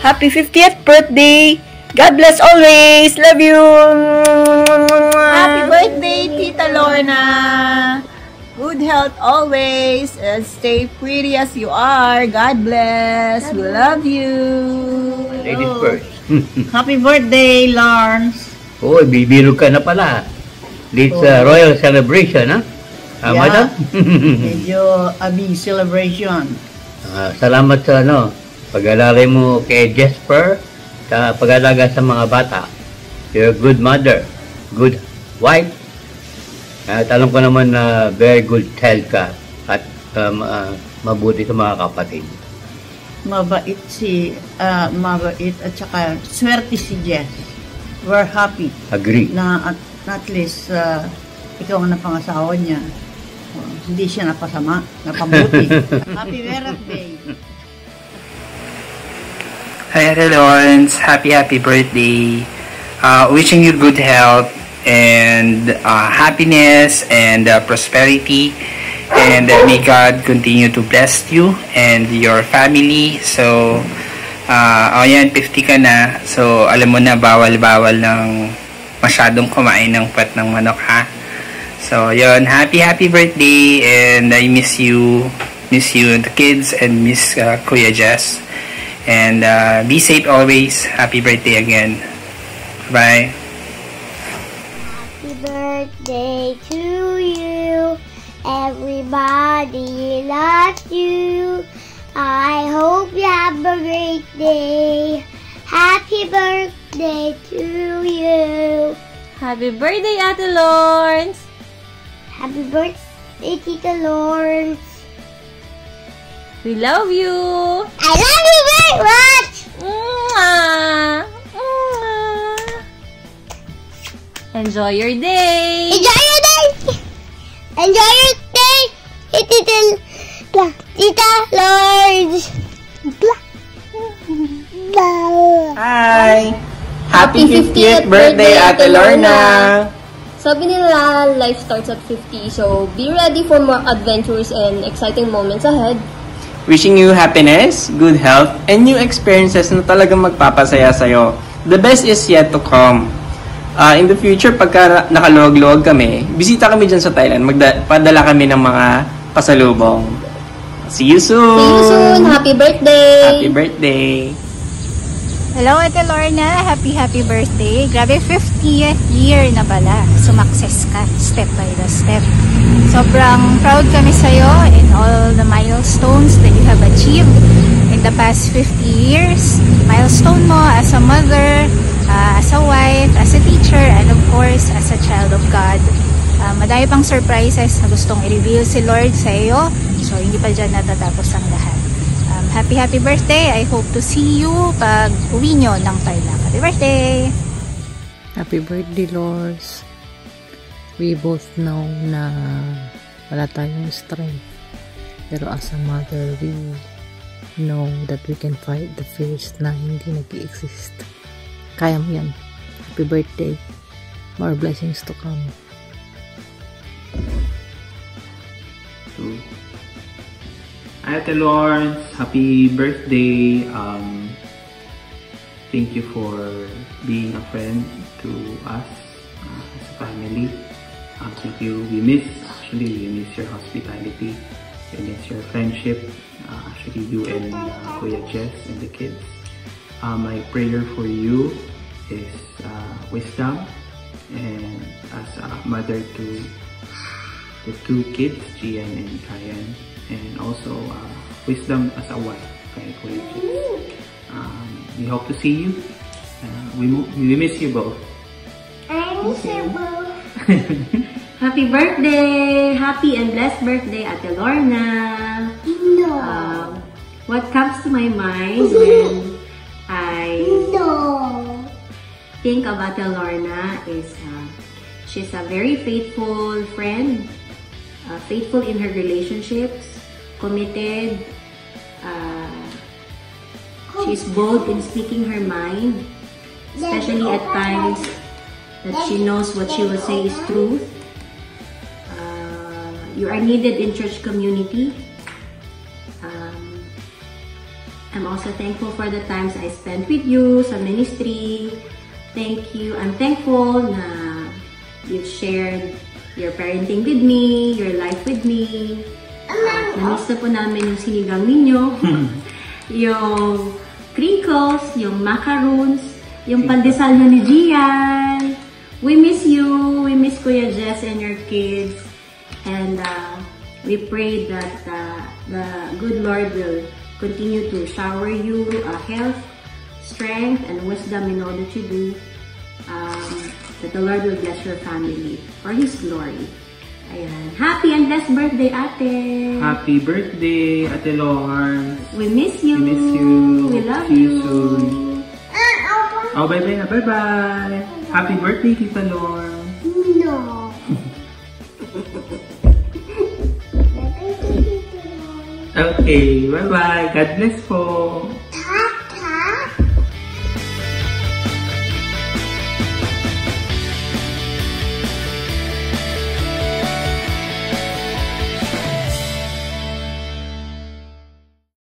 Happy 50th birthday! God bless always! Love you! Happy birthday, Tita Lorna! Good health always, and stay pretty as you are. God bless. We love you. Ladies first. Happy birthday, Lawrence. Oh, bibiro ka na pala. This royal celebration, ha? Madam? Medyo a big celebration. Salamat sa pag-alalay mo kay Jesper, sa pag-alaga sa mga bata. You're a good mother, good wife. At alam ko naman na very good child ka at mabuti sa mga kapatid. Mabait at saka swerte si Jess. We're happy. Agree. Na at least ikaw ang napangasawa niya. Hindi siya napasama, napabuti. Happy birthday. Hi, Ate Lawrence. Happy birthday. Wishing you good health and happiness and prosperity, and may God continue to bless you and your family. So ayan, 50 ka na, so alam mo na bawal ng masyadong kumain ng pat ng manok, ha. So yun, happy birthday, and I miss you and the kids, and miss Kuya Jess, and be safe always. Happy birthday again. Bye. Birthday to you, everybody loves you. I hope you have a great day. Happy birthday to you. Happy birthday, Ate Lawrence. Happy birthday, Tita Lawrence. We love you. I love you very much. Mwah. Enjoy your day! Enjoy your day! Enjoy your day! Tita Lawrence! Hi! Happy 50th birthday, Ate Lorna! Sabi nila, life starts at 50, so be ready for more adventures and exciting moments ahead. Wishing you happiness, good health, and new experiences na talagang magpapasaya sa'yo. The best is yet to come. In the future, pagka nakaluwag-luwag kami, bisita kami dyan sa Thailand. Padala kami ng mga pasalubong. See you soon! See you soon! Happy birthday! Happy birthday! Hello, Ate Lorna. Happy birthday. Grabe, 50th year na pala. Sumakses ka, step by the step. Sobrang proud kami sa'yo in all the milestones that you have achieved in the past 50 years. Milestone mo as a mother, as a wife, as a teacher, and of course, as a child of God. Madami pang surprises na gustong i-reveal si Lord sa iyo. So, hindi pa dyan natatapos ang lahat. Happy birthday. I hope to see you pag uwi nyo ng Thailand. Happy birthday! Happy birthday, Lords. We both know na wala tayong strength. Pero as a mother, we know that we can fight the fears na hindi nag-i-exist. Kaya mo yan. Happy birthday. More blessings to come. Ate Lawrence, happy birthday. Thank you for being a friend to us as a family. Thank you. We miss your hospitality. We miss your friendship. Actually, you and Kuya Jess and the kids. My prayer for you is wisdom, and as a mother to the two kids, Gian and Kayan, and also wisdom as a wife kay Kuya Jess. We hope to see you. We miss you both. I miss you both. Happy birthday! Happy and blessed birthday, Ate Lorna! No. What comes to my mind when I think of Ate Lorna is she's a very faithful friend, faithful in her relationships, committed, she's bold in speaking her mind, especially at times that she knows what she will say is truth. You are needed in church community. I'm also thankful for the times I spent with you sa ministry. Thank you. I'm thankful na you've shared your parenting with me, your life with me. Namiss na po namin yung sinigang ninyo, yung crinkles, yung macaroons, yung pandesal nyo ni Gian. We miss you. We miss Kuya Jess and your kids. And we pray that the good Lord will continue to shower you health, strength, and wisdom in all that you do. That the Lord will bless your family for His glory. Ayan. Happy and blessed birthday, Ate! Happy birthday, Ate Lawrence! We miss you! We miss you! We love See you! you soon! Oh, bye-bye na! Bye-bye! Happy birthday, Tita Lawrence! No. Okay, bye-bye! God bless po!